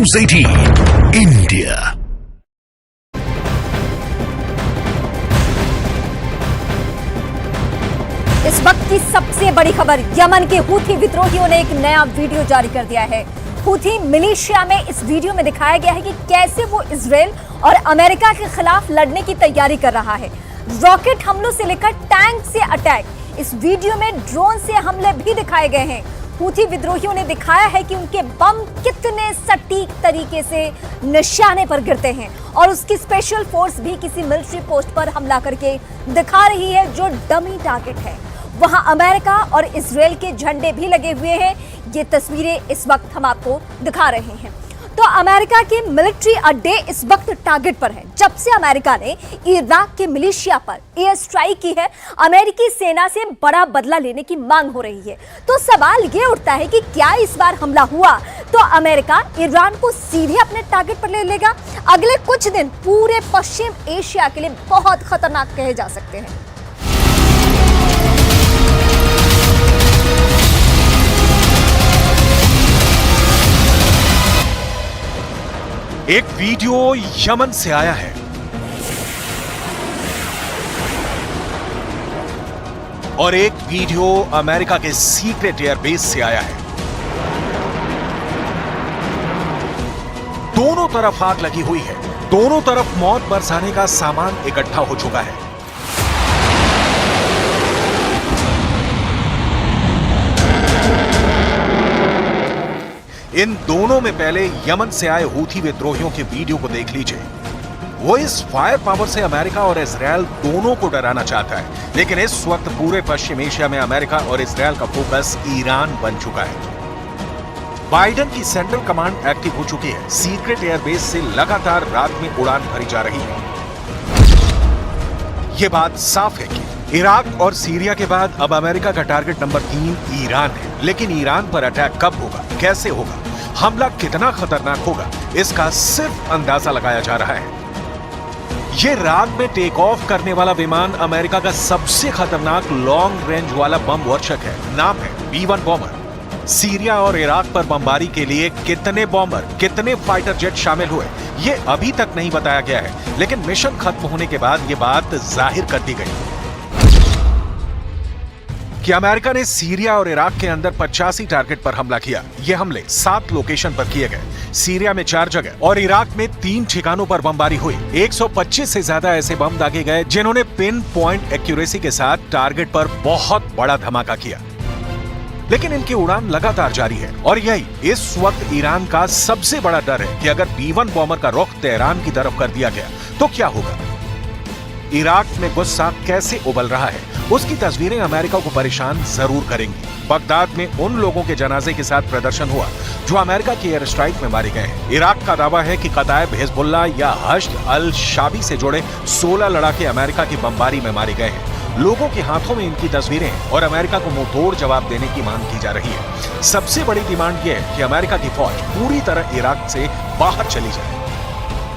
News 18 India। इस वक्त की सबसे बड़ी खबर, यमन के हूथी विद्रोहियों ने एक नया वीडियो जारी कर दिया है। हूथी मिलिशिया में इस वीडियो में दिखाया गया है कि कैसे वो इजराइल और अमेरिका के खिलाफ लड़ने की तैयारी कर रहा है। रॉकेट हमलों से लेकर टैंक से अटैक, इस वीडियो में ड्रोन से हमले भी दिखाए गए हैं। हूथी विद्रोहियों ने दिखाया है कि उनके बम कितने सटीक तरीके से निशाने पर गिरते हैं और उसकी स्पेशल फोर्स भी किसी मिलिट्री पोस्ट पर हमला करके दिखा रही है जो डमी टारगेट है। वहां अमेरिका और इजराइल के झंडे भी लगे हुए हैं। ये तस्वीरें इस वक्त हम आपको दिखा रहे हैं। तो अमेरिका के मिलिट्री अड्डे इस वक्त टारगेट पर है। जब से अमेरिका ने इराक के मिलिशिया पर एयर स्ट्राइक की है, अमेरिकी सेना से बड़ा बदला लेने की मांग हो रही है। तो सवाल ये उठता है कि क्या इस बार हमला हुआ तो अमेरिका ईरान को सीधे अपने टारगेट पर ले लेगा? अगले कुछ दिन पूरे पश्चिम एशिया के लिए बहुत खतरनाक कहे जा सकते हैं। एक वीडियो यमन से आया है। और एक वीडियो अमेरिका के सीक्रेट एयरबेस से आया है। दोनों तरफ आग लगी हुई है, दोनों तरफ मौत बरसाने का सामान इकट्ठा हो चुका है। इन दोनों में पहले यमन से आए हूथी विद्रोहियों के वीडियो को देख लीजिए। वो इस फायर पावर से अमेरिका और इजराइल दोनों को डराना चाहता है, लेकिन इस वक्त पूरे पश्चिम एशिया में अमेरिका और इजराइल का फोकस ईरान बन चुका है। बाइडेन की सेंट्रल कमांड एक्टिव हो चुकी है। सीक्रेट एयरबेस से लगातार रात में उड़ान भरी जा रही है। यह बात साफ है कि इराक और सीरिया के बाद अब अमेरिका का टारगेट नंबर 3 ईरान है। लेकिन ईरान पर अटैक कब होगा, कैसे होगा, हमला कितना खतरनाक होगा, इसका सिर्फ अंदाजा लगाया जा रहा है। ये रात में टेक ऑफ करने वाला विमान अमेरिका का सबसे खतरनाक लॉन्ग रेंज वाला बम वर्षक है। नाम है B-1 बॉम्बर। सीरिया और इराक पर बमबारी के लिए कितने बॉम्बर, कितने फाइटर जेट शामिल हुए, ये अभी तक नहीं बताया गया है, लेकिन मिशन खत्म होने के बाद ये बात जाहिर कर दी गई कि अमेरिका ने सीरिया और इराक के अंदर 85 टारगेट पर हमला किया। ये हमले 7 लोकेशन पर किए गए। सीरिया में 4 जगह और इराक में 3 ठिकानों पर बमबारी हुई। 125 से ज्यादा ऐसे बम दागे गए जिन्होंने पिन पॉइंट एक्यूरेसी के साथ टारगेट पर बहुत बड़ा धमाका किया। लेकिन इनकी उड़ान लगातार जारी है और यही इस वक्त ईरान का सबसे बड़ा डर है कि अगर B-1 बॉम्बर का रुख तेहरान की तरफ कर दिया गया तो क्या होगा। इराक में गुस्सा कैसे उबल रहा है, उसकी तस्वीरें अमेरिका को परेशान जरूर करेंगी। बगदाद में उन लोगों के जनाजे के साथ प्रदर्शन हुआ जो अमेरिका की एयर स्ट्राइक में मारे गए हैं। इराक का दावा है कि कताइब हिजबुल्लाह या हश्द अल शाबी से जुड़े 16 लड़ाके अमेरिका की बमबारी में मारे गए हैं। लोगों के हाथों में इनकी तस्वीरें और अमेरिका को मुंहतोड़ जवाब देने की मांग की जा रही है। सबसे बड़ी डिमांड यह है कि अमेरिका की फौज पूरी तरह इराक से बाहर चली जाए।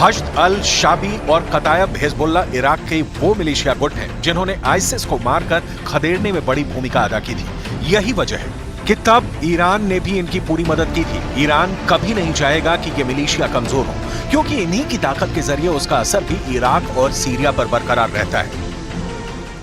हश्द अल शाबी और कताइब हिजबुल्लाह इराक के वो मिलिशिया गुट हैं जिन्होंने आईसिस को मारकर खदेड़ने में बड़ी भूमिका अदा की थी। यही वजह है कि तब ईरान ने भी इनकी पूरी मदद की थी। ईरान कभी नहीं चाहेगा कि ये मिलिशिया कमजोर हो, क्योंकि इन्हीं की ताकत के जरिए उसका असर भी इराक और सीरिया पर बरकरार रहता है।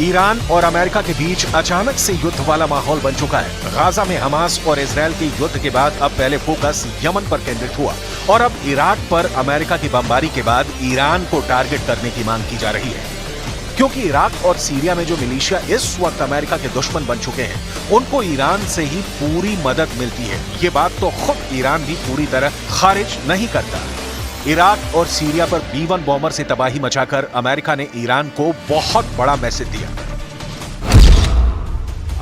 ईरान और अमेरिका के बीच अचानक से युद्ध वाला माहौल बन चुका है। गाजा में हमास और इजराइल के युद्ध के बाद अब पहले फोकस यमन पर केंद्रित हुआ और अब इराक पर अमेरिका की बमबारी के बाद ईरान को टारगेट करने की मांग की जा रही है, क्योंकि इराक और सीरिया में जो मिलिशिया इस वक्त अमेरिका के दुश्मन बन चुके हैं, उनको ईरान से ही पूरी मदद मिलती है। ये बात तो खुद ईरान भी पूरी तरह खारिज नहीं करता। इराक और सीरिया पर B-1 बॉम्बर से तबाही मचाकर अमेरिका ने ईरान को बहुत बड़ा मैसेज दिया।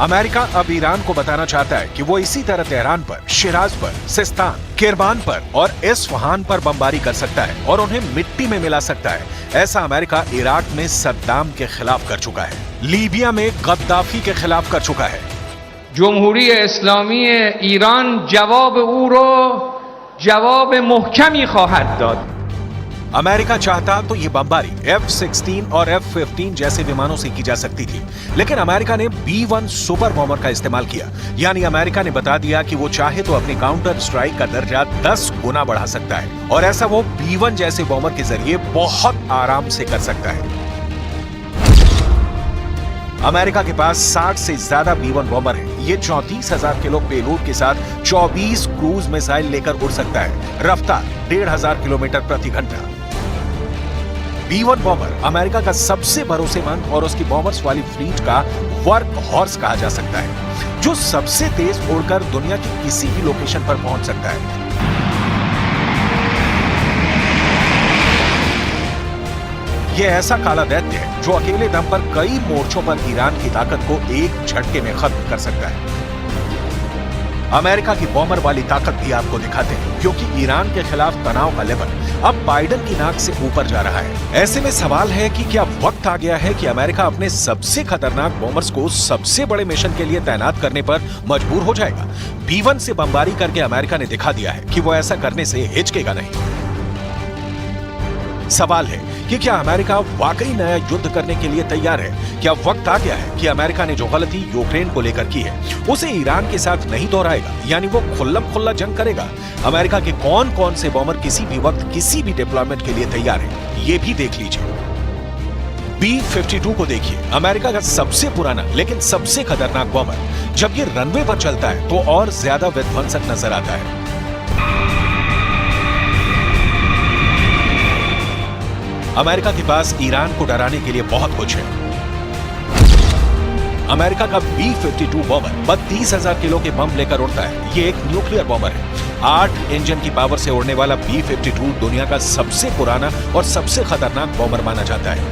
अमेरिका अब ईरान को बताना चाहता है कि वो इसी तरह तेहरान पर, शिराज पर, सिस्तान, किरमान पर और इस्फहान पर बमबारी कर सकता है और उन्हें मिट्टी में मिला सकता है। ऐसा अमेरिका इराक में सद्दाम के खिलाफ कर चुका है, लीबिया में गद्दाफी के खिलाफ कर चुका है। जमहूरी इस्लामी ईरान जवाब ओ रो जवाब मुहकमी ख्वाहद दाद। अमेरिका चाहता तो ये बमबारी F-16 और F-15 जैसे विमानों से की जा सकती थी, लेकिन अमेरिका ने B-1 सुपर बॉम्बर का इस्तेमाल किया। यानी अमेरिका ने बता दिया कि वो चाहे तो अपने काउंटर स्ट्राइक का दर्जा 10 गुना बढ़ा सकता है और ऐसा वो B-1 जैसे बॉम्बर के जरिए बहुत आराम से कर सकता है। अमेरिका के पास 60 से ज्यादा B-1 बॉम्बर है। ये 34,000 किलो पेलोड के साथ 24 क्रूज मिसाइल लेकर उड़ सकता है। रफ्तार 1,500 किलोमीटर प्रति घंटा। B-1 बॉम्बर अमेरिका का सबसे भरोसेमंद और उसकी बॉम्बर्स वाली फ्लीट का वर्क हॉर्स कहा जा सकता है, जो सबसे तेज उड़कर दुनिया की किसी भी लोकेशन पर पहुंच सकता है। यह ऐसा काला दैत्य है जो अकेले दम पर कई मोर्चों पर ईरान की ताकत को एक झटके में खत्म कर सकता है। अमेरिका की बॉम्बर वाली ताकत भी आपको दिखाते हैं, क्योंकि ईरान के खिलाफ तनाव का लेवल अब बाइडेन की नाक से ऊपर जा रहा है। ऐसे में सवाल है कि क्या वक्त आ गया है कि अमेरिका अपने सबसे खतरनाक बॉम्बर्स को सबसे बड़े मिशन के लिए तैनात करने पर मजबूर हो जाएगा। B-1 से बमबारी करके अमेरिका ने दिखा दिया है कि वो ऐसा करने से हिचकेगा नहीं। सवाल है कि क्या अमेरिका वाकई नया युद्ध करने के लिए तैयार है? क्या वक्त आ गया है कि अमेरिका ने जो गलती यूक्रेन को लेकर की है उसे ईरान के साथ नहीं दोहराएगा, यानी वो खुल्लम खुल्ला जंग करेगा? अमेरिका के कौन कौन से बॉम्बर किसी भी वक्त किसी भी डिप्लॉयमेंट के लिए तैयार है, ये भी देख लीजिए। B-52 को देखिए, अमेरिका का सबसे पुराना लेकिन सबसे खतरनाक बॉम्बर। जब ये रनवे पर चलता है तो और ज्यादा विध्वंसक नजर आता है। अमेरिका के पास ईरान को डराने के लिए बहुत कुछ है। अमेरिका का B-52 बॉम्बर 32,000 किलो के बम लेकर उड़ता है। ये एक न्यूक्लियर बॉम्बर है। 8 इंजन की पावर से उड़ने वाला B-52 दुनिया का सबसे पुराना और सबसे खतरनाक बॉम्बर माना जाता है।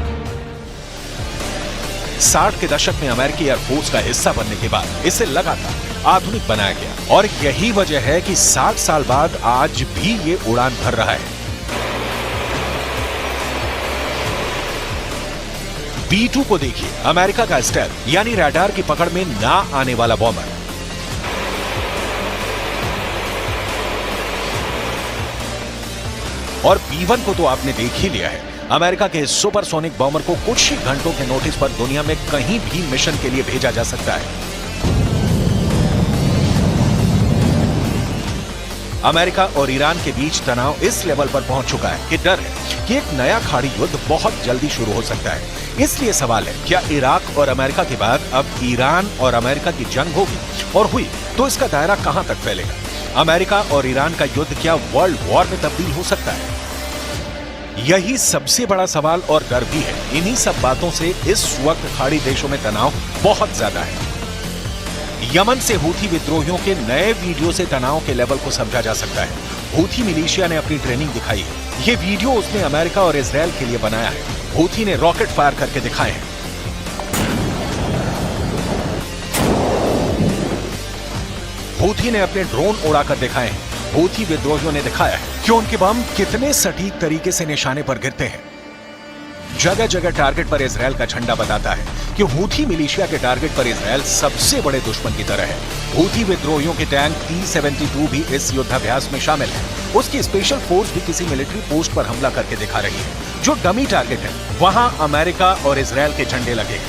60 के दशक में अमेरिकी एयरफोर्स का हिस्सा बनने के बाद इसे लगातार आधुनिक बनाया गया और यही वजह है कि 60 साल बाद आज भी ये उड़ान भर रहा है। B-2 को देखिए, अमेरिका का स्टेल्थ यानी रडार की पकड़ में ना आने वाला बॉम्बर। और B-1 को तो आपने देख ही लिया है। अमेरिका के सुपरसोनिक बॉम्बर को कुछ ही घंटों के नोटिस पर दुनिया में कहीं भी मिशन के लिए भेजा जा सकता है। अमेरिका और ईरान के बीच तनाव इस लेवल पर पहुंच चुका है कि डर है कि एक नया खाड़ी युद्ध बहुत जल्दी शुरू हो सकता है। इसलिए सवाल है, क्या इराक और अमेरिका के बाद अब ईरान और अमेरिका की जंग होगी, और हुई तो इसका दायरा कहां तक फैलेगा? अमेरिका और ईरान का युद्ध क्या वर्ल्ड वॉर में तब्दील हो सकता है? यही सबसे बड़ा सवाल और डर भी है। इन्हीं सब बातों से इस वक्त खाड़ी देशों में तनाव बहुत ज्यादा है। यमन से हूथी विद्रोहियों के नए वीडियो से तनाव के लेवल को समझा जा सकता है। हूथी मिलिशिया ने अपनी ट्रेनिंग दिखाई है। ये वीडियो उसने अमेरिका और इजराइल के लिए बनाया है। हूथी ने रॉकेट फायर करके दिखाए हैं। हूथी ने अपने ड्रोन उड़ाकर दिखाए हैं। हूथी विद्रोहियों ने दिखाया है कि उनके बम कितने सटीक तरीके से निशाने पर गिरते हैं। जगह जगह टारगेट पर इजराइल का झंडा बताता है कि हूथी मिलिशिया के टारगेट पर इजराइल सबसे बड़े दुश्मन की तरह है। हूथी विद्रोहियों के टैंक T-72 भी इस युद्धाभ्यास में शामिल है। उसकी स्पेशल फोर्स भी किसी मिलिट्री पोस्ट पर हमला करके दिखा रही है। जो डमी टारगेट है वहां अमेरिका और इजराइल के झंडे लगे हैं।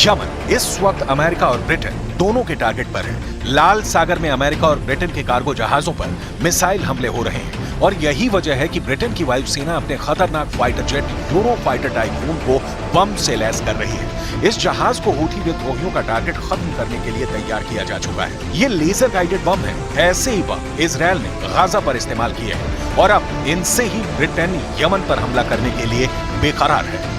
यमन इस वक्त अमेरिका और ब्रिटेन दोनों के टारगेट पर है। लाल सागर में अमेरिका और ब्रिटेन के कार्गो जहाजों पर मिसाइल हमले हो रहे हैं और यही वजह है कि ब्रिटेन की वायुसेना अपने खतरनाक fighter jet euro fighter typhoon को बम से लैस कर रही है। इस जहाज को हूथी विद्रोहियों का टारगेट खत्म करने के लिए तैयार किया जा चुका है। ये लेजर गाइडेड बम है। ऐसे ही बम इजराइल ने गाजा पर इस्तेमाल किए हैं और अब इनसे ही ब्रिटेन यमन पर हमला करने के लिए बेकरार है।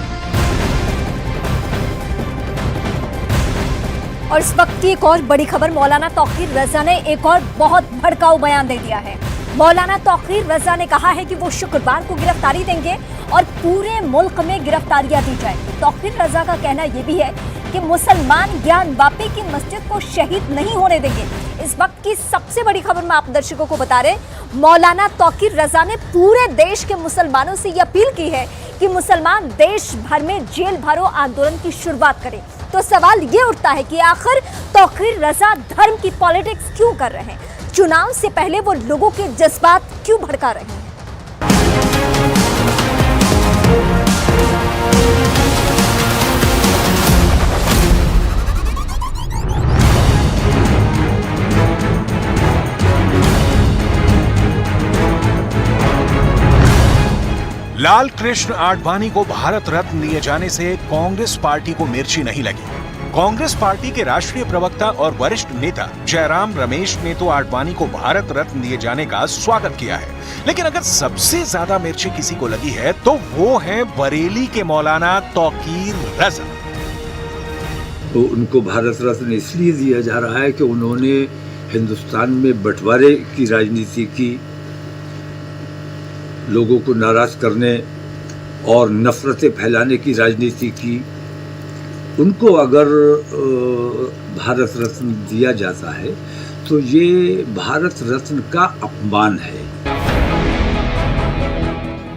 और इस वक्त की एक और बड़ी खबर, मौलाना तौकीर रजा ने एक और बहुत भड़काऊ बयान दे दिया है। मौलाना तौकीर रजा ने कहा है कि वो शुक्रवार को गिरफ्तारी देंगे और पूरे मुल्क में गिरफ्तारियां दी जाएंगी। तौकीर रजा का कहना यह भी है कि मुसलमान ज्ञानवापी की मस्जिद को शहीद नहीं होने देंगे। इस वक्त की सबसे बड़ी खबर मैं आप दर्शकों को बता रहे, मौलाना तौकीर रजा ने पूरे देश के मुसलमानों से यह अपील की है कि मुसलमान देश भर में जेल भरो आंदोलन की शुरुआत करें। तो सवाल ये उठता है कि आखिर तौकीर रजा धर्म की पॉलिटिक्स क्यों कर रहे हैं? चुनाव से पहले वो लोगों के जज्बात क्यों भड़का रहे हैं? लाल कृष्ण आडवाणी को भारत रत्न दिए जाने से कांग्रेस पार्टी को मिर्ची नहीं लगी। कांग्रेस पार्टी के राष्ट्रीय प्रवक्ता और वरिष्ठ नेता जयराम रमेश ने तो आडवाणी को भारत रत्न दिए जाने का स्वागत किया है, लेकिन अगर सबसे ज्यादा मिर्ची किसी को लगी है तो वो है बरेली के मौलाना तौकीर रजा। तो उनको भारत रत्न इसलिए दिया जा रहा है कि उन्होंने हिंदुस्तान में बंटवारे की राजनीति की, लोगों को नाराज करने और नफरतें फैलाने की राजनीति की। उनको अगर भारत रत्न दिया जाता है तो ये भारत रत्न का अपमान है।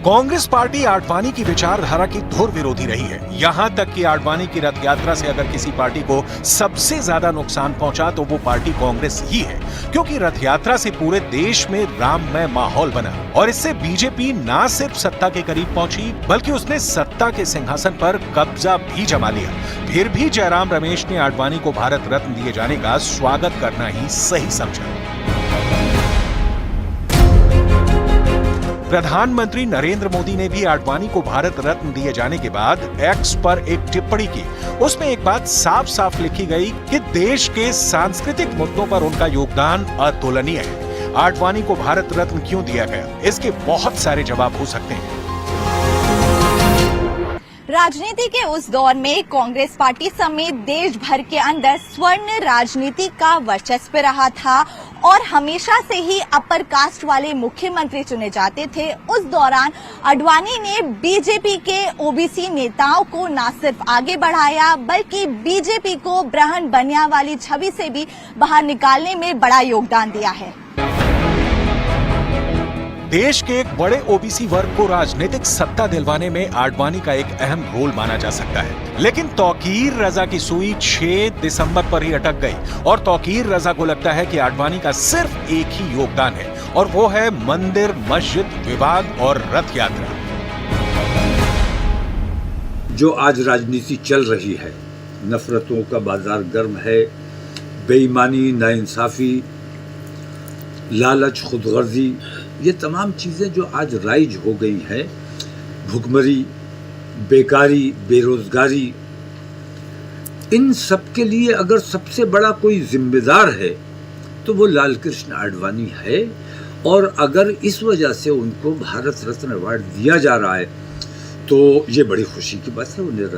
कांग्रेस पार्टी आडवाणी की विचारधारा की धुर विरोधी रही है। यहां तक कि आडवाणी की रथ यात्रा से अगर किसी पार्टी को सबसे ज्यादा नुकसान पहुंचा तो वो पार्टी कांग्रेस ही है, क्योंकि रथ यात्रा से पूरे देश में राममय माहौल बना और इससे बीजेपी ना सिर्फ सत्ता के करीब पहुंची बल्कि उसने सत्ता के सिंहासन पर कब्जा भी जमा लिया। फिर भी जयराम रमेश ने आडवाणी को भारत रत्न दिए जाने का स्वागत करना ही सही समझा। प्रधानमंत्री नरेंद्र मोदी ने भी आडवाणी को भारत रत्न दिए जाने के बाद एक्स पर एक टिप्पणी की। उसमें एक बात साफ साफ लिखी गई कि देश के सांस्कृतिक मुद्दों पर उनका योगदान अतुलनीय है। आडवाणी को भारत रत्न क्यों दिया गया, इसके बहुत सारे जवाब हो सकते हैं। राजनीति के उस दौर में कांग्रेस पार्टी समेत देश भर के अंदर स्वर्ण राजनीति का वर्चस्व रहा था और हमेशा से ही अपर कास्ट वाले मुख्यमंत्री चुने जाते थे। उस दौरान आडवाणी ने बीजेपी के ओबीसी नेताओं को न सिर्फ आगे बढ़ाया बल्कि बीजेपी को ब्राह्मण बनिया वाली छवि से भी बाहर निकालने में बड़ा योगदान दिया है। देश के एक बड़े ओबीसी वर्ग को राजनीतिक सत्ता दिलवाने में आडवाणी का एक अहम रोल माना जा सकता है, लेकिन तौकीर रजा की सुई 6 दिसंबर पर ही अटक गई और तौकीर रजा को लगता है कि आडवाणी का सिर्फ एक ही योगदान है और वो है मंदिर मस्जिद विवाद और रथ यात्रा। जो आज राजनीति चल रही है, नफरतों का बाजार गर्म है, बेईमानी, नाइंसाफी, लालच, खुदगर्जी, ये तमाम चीज़ें जो आज राइज हो गई हैं, भुखमरी, बेकारी, बेरोजगारी, इन सब के लिए अगर सबसे बड़ा कोई जिम्मेदार है तो वो लाल कृष्ण आडवाणी है। और अगर इस वजह से उनको भारत रत्न अवार्ड दिया जा रहा है तो ये बड़ी खुशी की बात है, उन्हें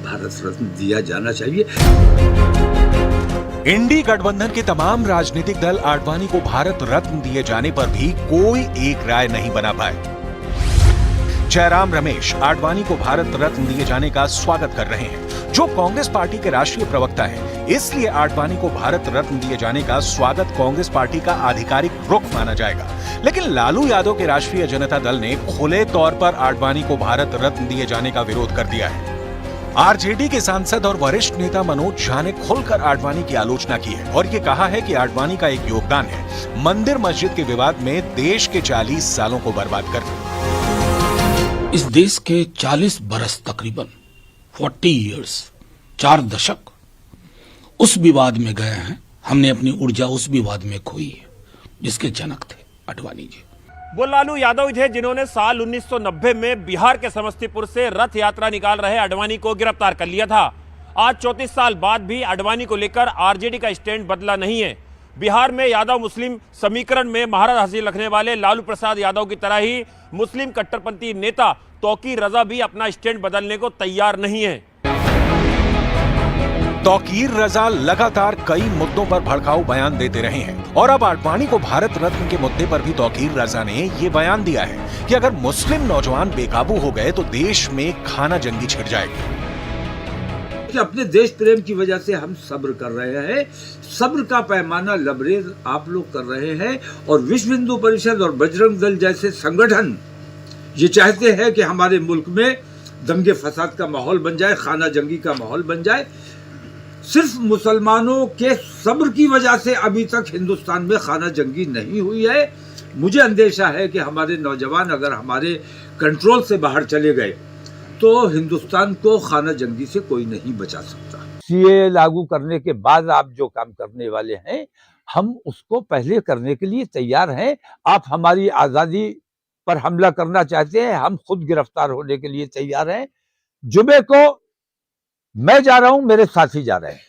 भारत रत्न दिया जाना चाहिए। इंडी गठबंधन के तमाम राजनीतिक दल आडवाणी को भारत रत्न दिए जाने पर भी कोई एक राय नहीं बना पाए। जयराम रमेश आडवाणी को भारत रत्न दिए जाने का स्वागत कर रहे हैं, जो कांग्रेस पार्टी के राष्ट्रीय प्रवक्ता हैं। इसलिए आडवाणी को भारत रत्न दिए जाने का स्वागत कांग्रेस पार्टी का आधिकारिक रुख माना जाएगा। लेकिन लालू यादव के राष्ट्रीय जनता दल ने खुले तौर पर आडवाणी को भारत रत्न दिए जाने का विरोध कर दिया है। आरजेडी के सांसद और वरिष्ठ नेता मनोज झा ने खुलकर आडवाणी की आलोचना की है और ये कहा है कि आडवाणी का एक योगदान है मंदिर मस्जिद के विवाद में देश के 40 सालों को बर्बाद करना। इस देश के 40 बरस, तकरीबन 40 इयर्स, 4 दशक उस विवाद में गए हैं। हमने अपनी ऊर्जा उस विवाद में खोई है जिसके जनक थे आडवाणी जी। वो लालू यादव थे जिन्होंने साल 1990 में बिहार के समस्तीपुर से रथ यात्रा निकाल रहे आडवाणी को गिरफ्तार कर लिया था। आज 34 साल बाद भी आडवाणी को लेकर आरजेडी का स्टैंड बदला नहीं है। बिहार में यादव मुस्लिम समीकरण में महारत हासिल रखने वाले लालू प्रसाद यादव की तरह ही मुस्लिम कट्टरपंथी नेता तौकीर रजा भी अपना स्टैंड बदलने को तैयार नहीं है। तौकीर रजा लगातार कई मुद्दों पर भड़काऊ बयान देते रहे हैं और अब आडवाणी को भारत रत्न के मुद्दे पर भी तौकीर रजा ने ये बयान दिया है कि अगर मुस्लिम नौजवान बेकाबू हो गए तो देश में खाना जंगी छिड़ जाएगी। कि अपने देश प्रेम की वजह से हम सब्र कर रहे हैं, सब्र का पैमाना लबरेज आप लोग कर रहे हैं। और विश्व हिंदू परिषद और बजरंग दल जैसे संगठन ये चाहते हैं कि हमारे मुल्क में दंगे फसाद का माहौल बन जाए, खाना जंगी का माहौल बन जाए। सिर्फ मुसलमानों के सब्र की वजह से अभी तक हिंदुस्तान में खाना जंगी नहीं हुई है। मुझे अंदेशा है कि हमारे नौजवान अगर हमारे कंट्रोल से बाहर चले गए तो हिंदुस्तान को खाना जंगी से कोई नहीं बचा सकता। सीए लागू करने के बाद आप जो काम करने वाले हैं हम उसको पहले करने के लिए तैयार हैं। आप हमारी आज़ादी पर हमला करना चाहते हैं, हम खुद गिरफ्तार होने के लिए तैयार हैं। जुमे को मैं जा रहा हूं, मेरे साथी जा रहे हैं।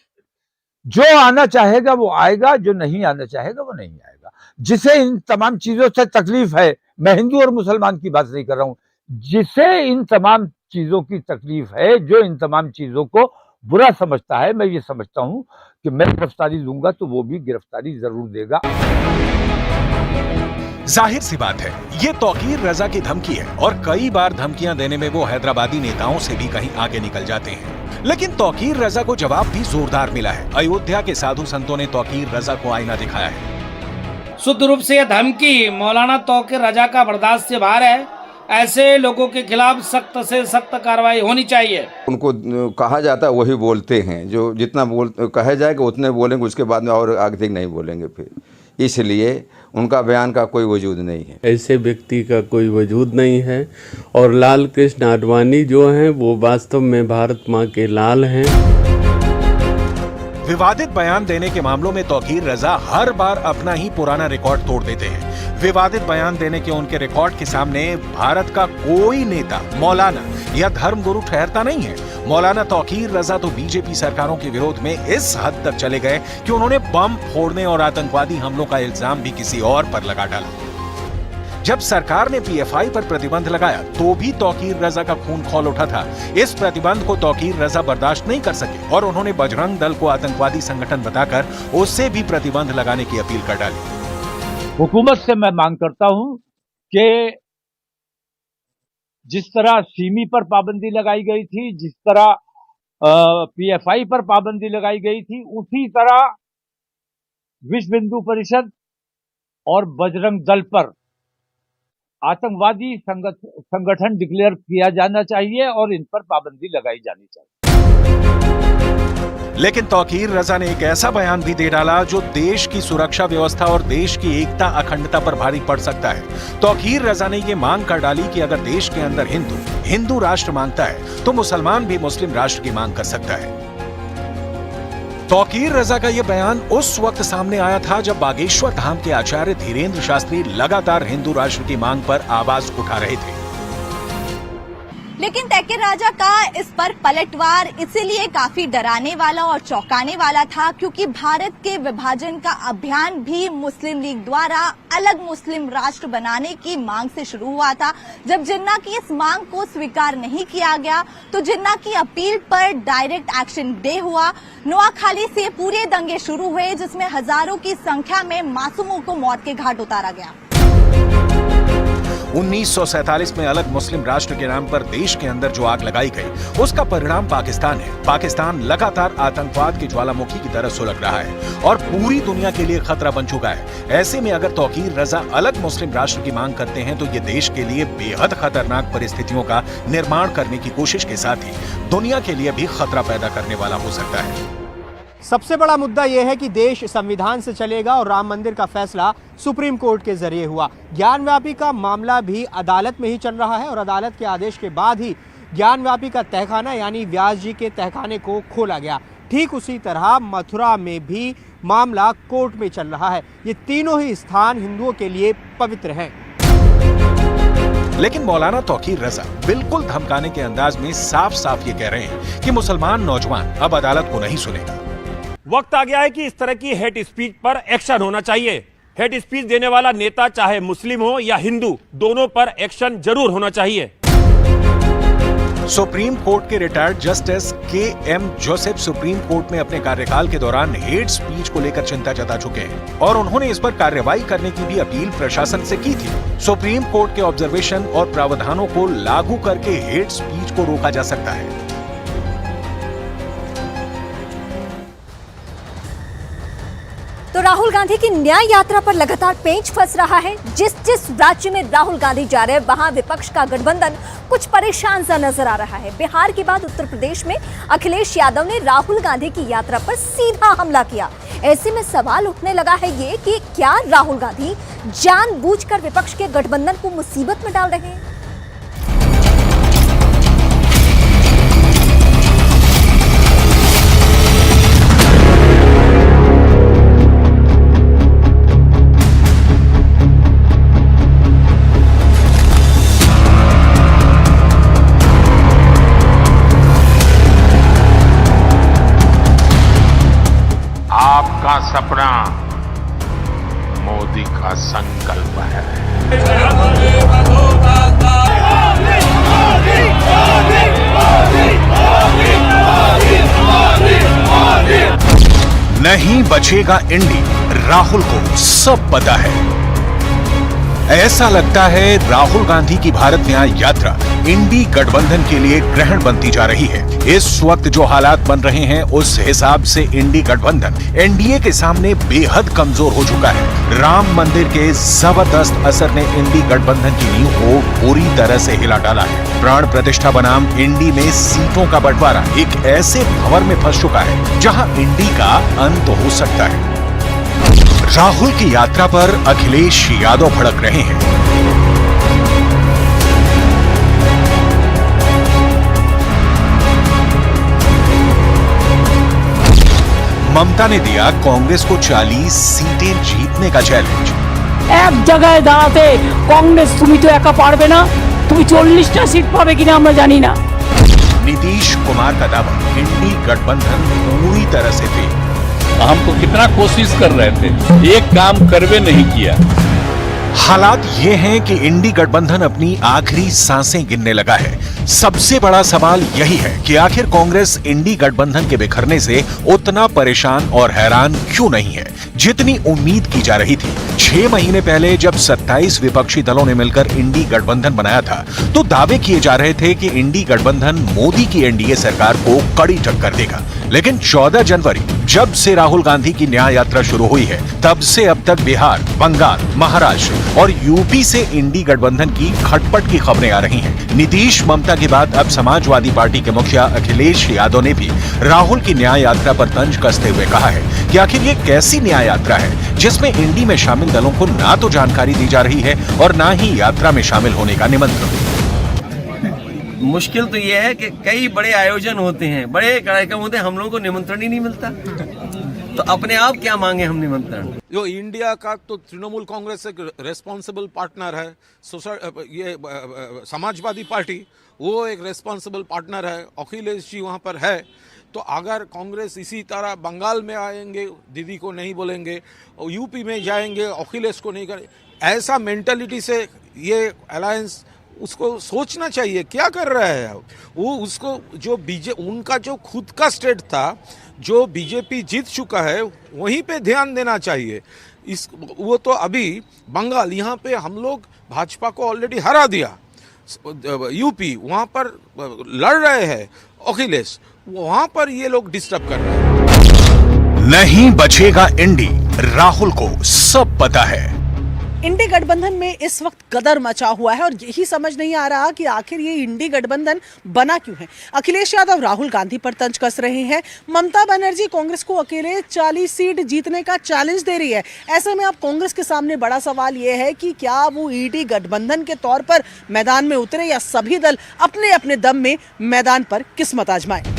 जो आना चाहेगा वो आएगा, जो नहीं आना चाहेगा वो नहीं आएगा। जिसे इन तमाम चीजों से तकलीफ है, मैं हिंदू और मुसलमान की बात नहीं कर रहा हूं, जिसे इन तमाम चीजों की तकलीफ है, जो इन तमाम चीजों को बुरा समझता है, मैं ये समझता हूं कि मैं गिरफ्तारी लूंगा तो वो भी गिरफ्तारी जरूर देगा। जाहिर सी बात है ये तौकीर रजा की धमकी है और कई बार धमकियां देने में वो हैदराबादी नेताओं से भी कहीं आगे निकल जाते हैं। लेकिन तौकीर रजा को जवाब भी जोरदार मिला है। अयोध्या के साधु संतों ने तौकीर रजा को आईना दिखाया है। शुद्ध रूप से यह धमकी मौलाना तौकीर रजा का बर्दाश्त से बाहर है। ऐसे लोगों के खिलाफ सख्त से सख्त कार्रवाई होनी चाहिए। उनको कहा जाता है वही बोलते हैं, जो जितना कहा जाएगा उतने बोलेंगे, उसके बाद में और आगे नहीं बोलेंगे फिर। इसलिए उनका बयान का कोई वजूद नहीं है, ऐसे व्यक्ति का कोई वजूद नहीं है। और लाल कृष्ण आडवाणी जो हैं वो वास्तव में भारत माँ के लाल हैं। विवादित बयान देने के मामलों में तौकीर रजा हर बार अपना ही पुराना रिकॉर्ड तोड़ देते हैं। विवादित बयान देने के उनके रिकॉर्ड के सामने भारत का कोई नेता मौलाना या धर्मगुरु ठहरता नहीं है। मौलाना तौकीर रजा तो बीजेपी सरकारों के विरोध में इस हद तक चले गए कि उन्होंने बम फोड़ने और आतंकवादी हमलों का इल्जाम भी किसी और पर लगा डाला। जब सरकार ने पीएफआई पर प्रतिबंध लगाया तो भी तौकीर रजा का खून खौल उठा था। इस प्रतिबंध को तौकीर रजा बर्दाश्त नहीं कर सके और उन्होंने बजरंग दल को आतंकवादी संगठन बताकर उससे भी प्रतिबंध लगाने की अपील कर डाली। हुकूमत से मैं मांग करता हूं कि जिस तरह सिमी पर पाबंदी लगाई गई थी, जिस तरह पीएफआई पर पाबंदी लगाई गई थी, उसी तरह विश्व हिंदू परिषद और बजरंग दल पर आतंकवादी संगठन डिक्लेयर किया जाना चाहिए और इन पर पाबंदी लगाई जानी चाहिए। लेकिन तौकीर रजा ने एक ऐसा बयान भी दे डाला जो देश की सुरक्षा व्यवस्था और देश की एकता अखंडता पर भारी पड़ सकता है। तौकीर रजा ने ये मांग कर डाली कि अगर देश के अंदर हिंदू राष्ट्र मांगता है तो मुसलमान भी मुस्लिम राष्ट्र की मांग कर सकता है। तौकीर रजा का यह बयान उस वक्त सामने आया था जब बागेश्वर धाम के आचार्य धीरेन्द्र शास्त्री लगातार हिंदू राष्ट्र की मांग पर आवाज उठा रहे थे। लेकिन तौकीर रजा का इस पर पलटवार इसीलिए काफी डराने वाला और चौंकाने वाला था क्योंकि भारत के विभाजन का अभियान भी मुस्लिम लीग द्वारा अलग मुस्लिम राष्ट्र बनाने की मांग से शुरू हुआ था। जब जिन्ना की इस मांग को स्वीकार नहीं किया गया तो जिन्ना की अपील पर डायरेक्ट एक्शन डे हुआ। नोआखाली से पूरे दंगे शुरू हुए जिसमें हजारों की संख्या में मासूमों को मौत के घाट उतारा गया। 1947 में अलग मुस्लिम राष्ट्र के नाम पर देश के अंदर जो आग लगाई गई उसका परिणाम पाकिस्तान है। पाकिस्तान लगातार आतंकवाद की ज्वालामुखी की तरह सुलग रहा है और पूरी दुनिया के लिए खतरा बन चुका है। ऐसे में अगर तौकीर रजा अलग मुस्लिम राष्ट्र की मांग करते हैं तो ये देश के लिए बेहद खतरनाक परिस्थितियों का निर्माण करने की कोशिश के साथ ही दुनिया के लिए भी खतरा पैदा करने वाला हो सकता है। सबसे बड़ा मुद्दा यह है कि देश संविधान से चलेगा और राम मंदिर का फैसला सुप्रीम कोर्ट के जरिए हुआ। ज्ञानव्यापी का मामला भी अदालत में ही चल रहा है और अदालत के आदेश के बाद ही ज्ञानव्यापी का तहखाना यानी व्यास जी के तहखाने को खोला गया। ठीक उसी तरह मथुरा में भी मामला कोर्ट में चल रहा है। ये तीनों ही स्थान हिंदुओं के लिए पवित्र हैं। लेकिन मौलाना तौकीर रजा बिल्कुल धमकाने के अंदाज में साफ साफ ये कह रहे हैं कि मुसलमान नौजवान अब अदालत को नहीं सुनेगा। वक्त आ गया है कि इस तरह की हेट स्पीच पर एक्शन होना चाहिए। हेट स्पीच देने वाला नेता चाहे मुस्लिम हो या हिंदू, दोनों पर एक्शन जरूर होना चाहिए। सुप्रीम कोर्ट के retired justice KM. Joseph supreme court में अपने कार्यकाल के दौरान हेट स्पीच को लेकर चिंता जता चुके हैं और उन्होंने इस पर कार्रवाई करने की भी अपील प्रशासन से की थी। सुप्रीम कोर्ट के ऑब्जर्वेशन और प्रावधानों को लागू करके हेट स्पीच को रोका जा सकता है। तो राहुल गांधी की न्याय यात्रा पर लगातार पेंच फंस रहा है। जिस जिस राज्य में राहुल गांधी जा रहे हैं वहां विपक्ष का गठबंधन कुछ परेशान सा नजर आ रहा है। बिहार के बाद उत्तर प्रदेश में अखिलेश यादव ने राहुल गांधी की यात्रा पर सीधा हमला किया। ऐसे में सवाल उठने लगा है ये कि क्या राहुल गांधी जानबूझकर विपक्ष के गठबंधन को मुसीबत में डाल रहे हैं? आपका सपना मोदी का संकल्प है। नहीं बचेगा इंडी, राहुल को सब पता है। ऐसा लगता है राहुल गांधी की भारत न्याय यात्रा इंडी गठबंधन के लिए ग्रहण बनती जा रही है। इस वक्त जो हालात बन रहे हैं उस हिसाब से इंडी गठबंधन एनडीए के सामने बेहद कमजोर हो चुका है। राम मंदिर के जबरदस्त असर ने इंडी गठबंधन की नींव को पूरी तरह से हिला डाला है। प्राण प्रतिष्ठा बनाम इंडी में सीटों का बंटवारा एक ऐसे भंवर में फंस चुका है जहां इंडी का अंत हो सकता है। राहुल की यात्रा पर अखिलेश यादव भड़क रहे हैं। ममता ने दिया कांग्रेस को 40 सीटें जीतने का चैलेंज। एक जगह दाঁড়াতে कांग्रेस তুমি তো একা পারবে না, তুমি 40টা सीट पाবে किना আমরা জানি না। नीतीश कुमार का दावा इंडी गठबंधन पूरी तरह से फेल। हम तो कितना कोशिश कर रहे थे, एक काम करवे नहीं किया। हालात ये हैं कि इंडी गठबंधन अपनी आखिरी सांसें गिनने लगा है। सबसे बड़ा सवाल यही है कि आखिर कांग्रेस इंडी गठबंधन के बिखरने से उतना परेशान और हैरान क्यों नहीं है जितनी उम्मीद की जा रही थी। 6 महीने पहले जब 27 विपक्षी दलों ने मिलकर इंडी गठबंधन बनाया था तो दावे किए जा रहे थे कि इंडी गठबंधन मोदी की एनडीए सरकार को कड़ी टक्कर देगा। लेकिन 14 जनवरी जब से राहुल गांधी की न्याय यात्रा शुरू हुई है तब से अब तक बिहार, बंगाल, महाराष्ट्र और यूपी से इंडी गठबंधन की खटपट की खबरें आ रही हैं। नीतीश ममता के बाद अब समाजवादी पार्टी के मुखिया अखिलेश यादव ने भी राहुल की न्याय यात्रा पर तंज कसते हुए कहा है कि आखिर ये कैसी न्याय यात्रा है जिसमें इंडी में शामिल दलों को ना तो जानकारी दी जा रही है और ना ही यात्रा में शामिल होने का निमंत्रण। मुश्किल तो यह है कि कई बड़े आयोजन होते हैं, बड़े कार्यक्रम होते हैं, हम लोगों को निमंत्रण ही नहीं मिलता, तो अपने आप क्या मांगे हम निमंत्रण। जो इंडिया का तो तृणमूल कांग्रेस एक रेस्पॉन्सिबल पार्टनर है, ये समाजवादी पार्टी वो एक रेस्पॉन्सिबल पार्टनर है, अखिलेश जी वहाँ पर है। तो अगर कांग्रेस इसी तरह बंगाल में आएंगे दीदी को नहीं बोलेंगे, यूपी में जाएंगे अखिलेश को नहीं करेंगे, ऐसा मेंटालिटी से ये अलायंस उसको सोचना चाहिए क्या कर रहा है वो। उसको जो उनका जो खुद का स्टेट था जो बीजेपी जीत चुका है वहीं पे ध्यान देना चाहिए। वो तो अभी बंगाल यहाँ पे हम लोग भाजपा को ऑलरेडी हरा दिया, यूपी वहाँ पर लड़ रहे हैं अखिलेश, वहाँ पर ये लोग डिस्टर्ब कर रहे हैं। नहीं बचेगा इंडी, राहुल को सब पता है। इंडी गठबंधन में इस वक्त कदर मचा हुआ है और यही समझ नहीं आ रहा कि आखिर ये इंडी गठबंधन बना क्यों है। अखिलेश यादव राहुल गांधी पर तंज कस रहे हैं, ममता बनर्जी कांग्रेस को अकेले 40 सीट जीतने का चैलेंज दे रही है। ऐसे में अब कांग्रेस के सामने बड़ा सवाल यह है कि क्या वो इंडी गठबंधन के तौर पर मैदान में उतरे या सभी दल अपने अपने दम में मैदान पर किस्मत आजमाए।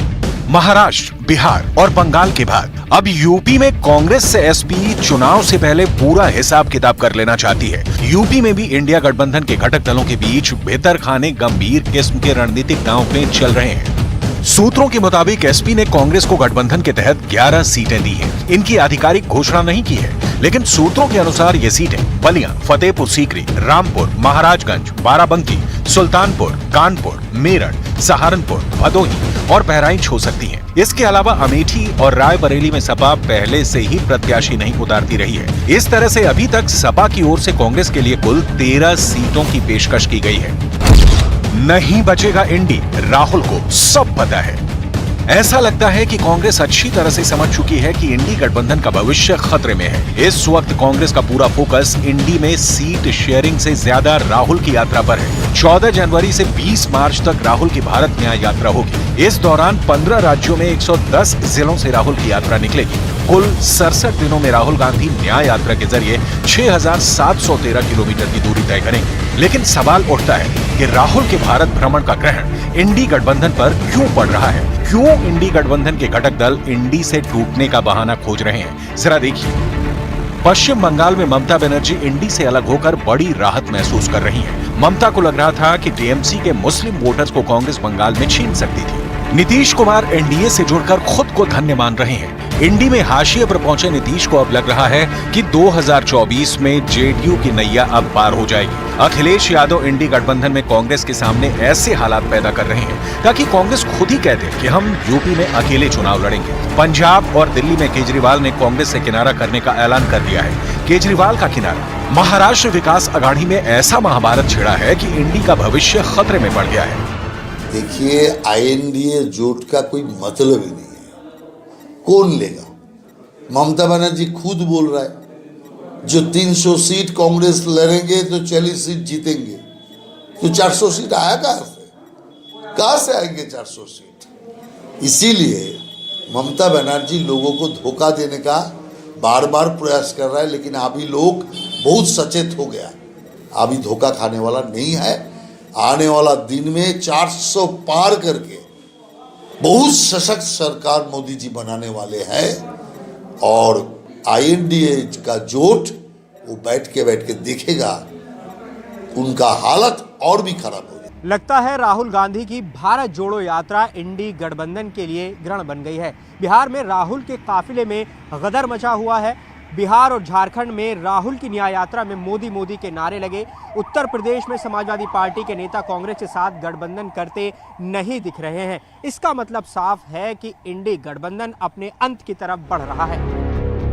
महाराष्ट्र, बिहार और बंगाल के बाद अब यूपी में कांग्रेस से एसपी चुनाव से पहले पूरा हिसाब किताब कर लेना चाहती है। यूपी में भी इंडिया गठबंधन के घटक दलों के बीच भीतर खाने गंभीर किस्म के रणनीतिक दांव पेच चल रहे हैं। सूत्रों के मुताबिक एसपी ने कांग्रेस को गठबंधन के तहत 11 सीटें दी हैं। इनकी आधिकारिक घोषणा नहीं की है, लेकिन सूत्रों के अनुसार ये सीटें बलिया, फतेहपुर सीकरी, रामपुर, महाराजगंज, बाराबंकी, सुल्तानपुर, कानपुर, मेरठ, सहारनपुर, भदोही और बहराइच हो सकती हैं। इसके अलावा अमेठी और रायबरेली में सपा पहले से ही प्रत्याशी नहीं उतारती रही है। इस तरह से अभी तक सपा की ओर से कांग्रेस के लिए कुल 13 सीटों की पेशकश की गई है। नहीं बचेगा इंडी, राहुल को सब पता है। ऐसा लगता है कि कांग्रेस अच्छी तरह से समझ चुकी है कि इंडी गठबंधन का भविष्य खतरे में है। इस वक्त कांग्रेस का पूरा फोकस इंडी में सीट शेयरिंग से ज्यादा राहुल की यात्रा पर है। 14 जनवरी से 20 मार्च तक राहुल की भारत न्याय यात्रा होगी। इस दौरान 15 राज्यों में 110 जिलों से राहुल की यात्रा निकलेगी। कुल 67 दिनों में राहुल गांधी न्याय यात्रा के जरिए 6,713 किलोमीटर की दूरी तय करेंगे। लेकिन सवाल उठता है कि राहुल के भारत भ्रमण का ग्रहण इंडी गठबंधन पर क्यों पड़ रहा है? क्यों इंडी गठबंधन के घटक दल इंडी से टूटने का बहाना खोज रहे हैं? जरा देखिए। पश्चिम बंगाल में ममता बनर्जी इंडी से अलग होकर बड़ी राहत महसूस कर रही हैं। ममता को लग रहा था कि टीएमसी के मुस्लिम वोटर्स को कांग्रेस बंगाल में छीन सकती थी। नीतीश कुमार एनडीए से जुड़कर खुद को धन्य मान रहे हैं। इंडी में हाशिए पर पहुंचे नीतीश को अब लग रहा है कि 2024 में जेडीयू की नैया अब पार हो जाएगी। अखिलेश यादव इंडी गठबंधन में कांग्रेस के सामने ऐसे हालात पैदा कर रहे हैं ताकि कांग्रेस खुद ही कह दे कि हम यूपी में अकेले चुनाव लड़ेंगे। पंजाब और दिल्ली में केजरीवाल ने कांग्रेस से किनारा करने का ऐलान कर दिया है। केजरीवाल का किनारा। महाराष्ट्र विकास अघाड़ी में ऐसा महाभारत छिड़ा है कि इंडी का भविष्य खतरे में पड़ गया है। देखिए, आईएनडीए जोट का कोई मतलब ही नहीं है। कौन लेगा? ममता बनर्जी खुद बोल रहा है जो 300 सीट कांग्रेस लड़ेंगे तो 40 सीट जीतेंगे। तो 400 सीट आया कहां से आएंगे 400 सीट? इसीलिए ममता बनर्जी लोगों को धोखा देने का बार बार प्रयास कर रहा है, लेकिन अभी लोग बहुत सचेत हो गया। अभी धोखा खाने वाला नहीं है। आने वाला दिन में 400 पार करके बहुत सशक्त सरकार मोदी जी बनाने वाले हैं और आईएनडीए का जोट वो बैठ के देखेगा, उनका हालत और भी खराब हो जाए। लगता है राहुल गांधी की भारत जोड़ो यात्रा इंडी गठबंधन के लिए ग्रहण बन गई है। बिहार में राहुल के काफिले में गदर मचा हुआ है। बिहार और झारखंड में राहुल की न्याय यात्रा में मोदी मोदी के नारे लगे। उत्तर प्रदेश में समाजवादी पार्टी के नेता कांग्रेस के साथ गठबंधन करते नहीं दिख रहे हैं। इसका मतलब साफ है कि इंडी गठबंधन अपने अंत की तरफ बढ़ रहा है।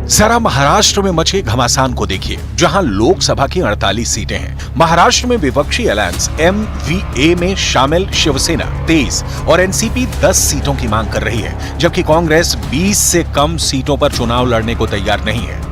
जरा महाराष्ट्र में मचे घमासान को देखिए, जहां लोकसभा की 48 सीटें हैं। महाराष्ट्र में विपक्षी अलायंस MVA में शामिल शिवसेना 23 और एनसीपी 10 सीटों की मांग कर रही है, जबकि कांग्रेस 20 से कम सीटों पर चुनाव लड़ने को तैयार नहीं है।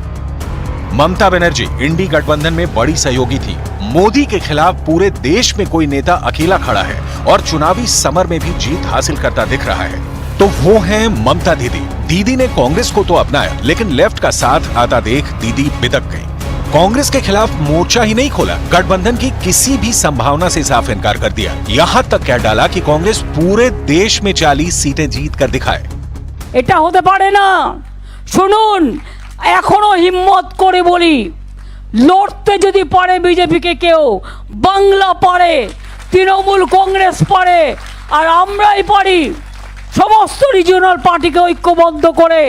ममता बनर्जी इंडी गठबंधन में बड़ी सहयोगी थी। मोदी के खिलाफ पूरे देश में कोई नेता अकेला खड़ा है और चुनावी समर में भी जीत हासिल करता दिख रहा है, तो वो है ममता दीदी। दीदी ने कांग्रेस को तो अपनाया, लेकिन लेफ्ट का साथ आता देख दीदी बिदक गई। कांग्रेस के खिलाफ मोर्चा ही नहीं खोला, गठबंधन की किसी भी संभावना से साफ इनकार कर दिया। यहाँ तक कह डाला कि कांग्रेस पूरे देश में 40 सीटें जीत कर दिखाए। এটা হতে পারে না। শুনুন, এখনো হিম্মত করে বলি, লড়তে যদি পারে বিজেপিকে কেউ, বাংলা পারে, তৃণমূল কংগ্রেস পারে, আর আমরাই পারি সমস্ত রিজিওনাল পার্টিকে ঐক্যবদ্ধ করে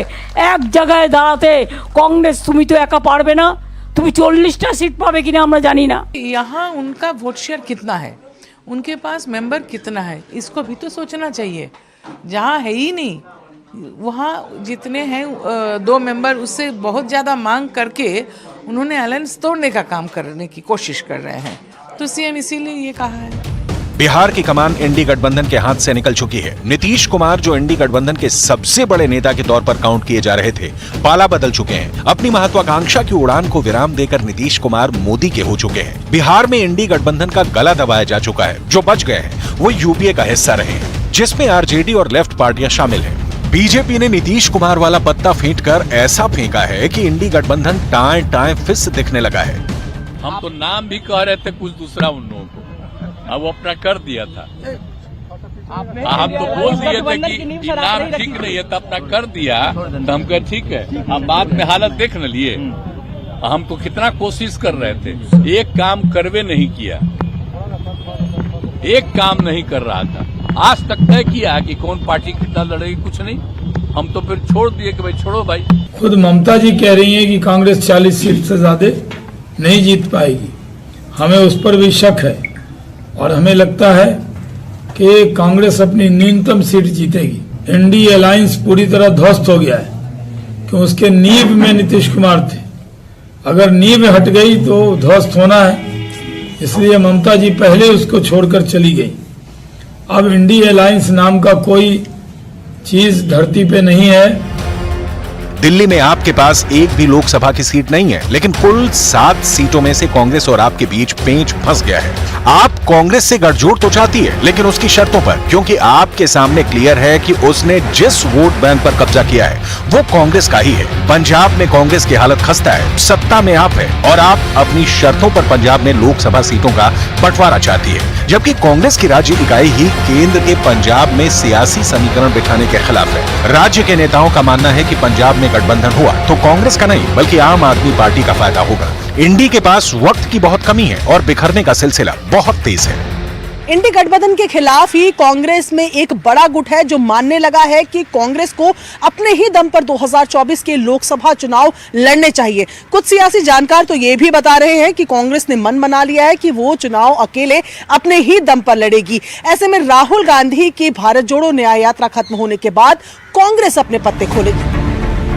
এক জায়গায় দাঁড়াতে। কংগ্রেস তুমি তো একা পারবে না, তুমি 40টা सीट पावे किना আমরা জানি না। यहाँ उनका वोट शेयर कितना है, उनके पास मेंबर कितना है, इसको भी तो सोचना चाहिए। जहाँ है ही नहीं, वहाँ जितने हैं 2 मेंबर, उससे बहुत ज़्यादा मांग करके उन्होंने अलायंस तोड़ने का काम करने की कोशिश कर रहे हैं। तो सीएम इसीलिए ये कहा है। बिहार की कमान इंडी गठबंधन के हाथ से निकल चुकी है। नीतीश कुमार, जो इंडी गठबंधन के सबसे बड़े नेता के तौर पर काउंट किए जा रहे थे, पाला बदल चुके हैं। अपनी महत्वाकांक्षा की उड़ान को विराम देकर नीतीश कुमार मोदी के हो चुके हैं। बिहार में इंडी गठबंधन का गला दबाया जा चुका है। जो बच गए हैं वो यूपीए का हिस्सा रहे हैं, जिसमें आरजेडी और लेफ्ट पार्टियां शामिल हैं। बीजेपी ने नीतीश कुमार वाला पत्ता फेंककर ऐसा फेंका है कि इंडी गठबंधन टाएं टाएं फिस दिखने लगा है। हम तो नाम भी कह रहे थे कुछ दूसरा उन लोगों को, अब वो अपना कर दिया था। हम तो बोल दिए थे कि नाम ठीक नहीं है, तो अपना कर दिया, तो हम कहे ठीक है। अब बाद में हालत देख न लिए। हम तो कितना कोशिश कर रहे थे, एक काम करवे नहीं किया, एक काम नहीं कर रहा था। आज तक तय किया है कि कौन पार्टी कितना लड़ेगी, कुछ नहीं। हम तो फिर छोड़ दिए कि भाई छोड़ो भाई। खुद ममता जी कह रही हैं कि कांग्रेस 40 सीट से ज्यादा नहीं जीत पाएगी। हमें उस पर भी शक है और हमें लगता है कि कांग्रेस अपनी न्यूनतम सीट जीतेगी। इंडी अलायंस पूरी तरह ध्वस्त हो गया है कि उसके नींव में नीतीश कुमार थे। अगर नींव हट गई तो ध्वस्त होना है, इसलिए ममता जी पहले उसको छोड़कर चली गई। अब इंडी अलायंस नाम का कोई चीज धरती पे नहीं है। दिल्ली में आपके पास एक भी लोकसभा की सीट नहीं है, लेकिन कुल 7 सीटों में से कांग्रेस और आपके बीच पेंच फंस गया है। आप कांग्रेस से गठजोड़ तो चाहती है, लेकिन उसकी शर्तों पर, क्योंकि आपके सामने क्लियर है कि उसने जिस वोट बैंक पर कब्जा किया है वो कांग्रेस का ही है। पंजाब में कांग्रेस की हालत खस्ता है, सत्ता में आप है और आप अपनी शर्तों पर पंजाब में लोकसभा सीटों का बंटवारा चाहती है, जबकि कांग्रेस की राज्य इकाई ही केंद्र के पंजाब में सियासी समीकरण बिठाने के खिलाफ है। राज्य के नेताओं का मानना है कि पंजाब में गठबंधन हुआ तो कांग्रेस का नहीं बल्कि आम आदमी पार्टी का फायदा होगा। इंडी के पास वक्त की बहुत कमी है और बिखरने का सिलसिला बहुत तेज है। इंडी गठबंधन के खिलाफ ही कांग्रेस में एक बड़ा गुट है जो मानने लगा है कि कांग्रेस को अपने ही दम पर 2024 के लोकसभा चुनाव लड़ने चाहिए। कुछ सियासी जानकार तो ये भी बता रहे हैं कि कांग्रेस ने मन बना लिया है कि वो चुनाव अकेले अपने ही दम पर लड़ेगी। ऐसे में राहुल गांधी की भारत जोड़ो न्याय यात्रा खत्म होने के बाद कांग्रेस अपने पत्ते खोलेगी।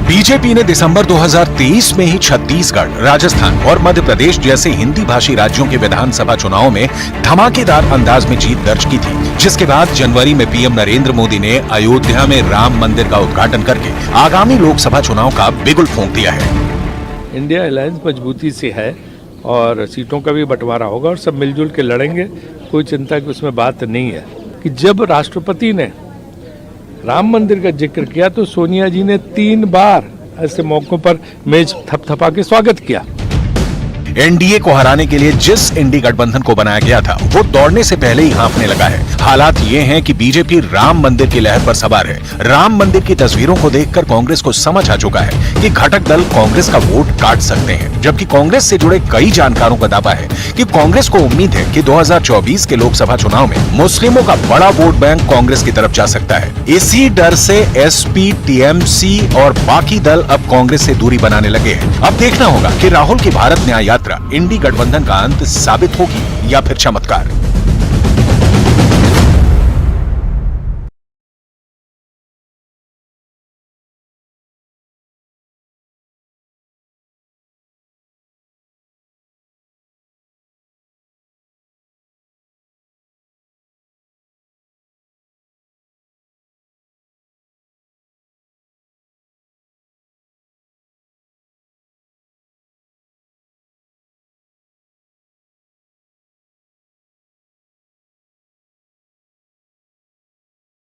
बीजेपी ने दिसंबर 2023 में ही छत्तीसगढ़, राजस्थान और मध्य प्रदेश जैसे हिंदी भाषी राज्यों के विधानसभा चुनाव में धमाकेदार अंदाज में जीत दर्ज की थी, जिसके बाद जनवरी में पीएम नरेंद्र मोदी ने अयोध्या में राम मंदिर का उद्घाटन करके आगामी लोकसभा चुनाव का बिगुल फूंक दिया है। इंडिया अलायंस मजबूती से है और सीटों का भी बंटवारा होगा और सब मिलजुल के लड़ेंगे। कोई चिंता की उसमें बात नहीं है। कि जब राष्ट्रपति ने राम मंदिर का जिक्र किया तो सोनिया जी ने 3 बार ऐसे मौकों पर मेज थपथपा के स्वागत किया। एनडीए को हराने के लिए जिस इंडी गठबंधन को बनाया गया था वो दौड़ने से पहले ही हाँफने लगा है। हालात ये हैं कि बीजेपी राम मंदिर की लहर पर सवार है। राम मंदिर की तस्वीरों को देखकर कांग्रेस को समझ आ चुका है कि घटक दल कांग्रेस का वोट काट सकते हैं, जबकि कांग्रेस से जुड़े कई जानकारों का दावा है कि कांग्रेस को उम्मीद है कि 2024 के लोकसभा चुनाव में मुस्लिमों का बड़ा वोट बैंक कांग्रेस की तरफ जा सकता है। इसी डर से एसपी, टीएमसी और बाकी दल अब कांग्रेस से दूरी बनाने लगे हैं। अब देखना होगा कि राहुल की भारत न्याय यात्रा इंडी गठबंधन का अंत साबित होगी या फिर चमत्कार।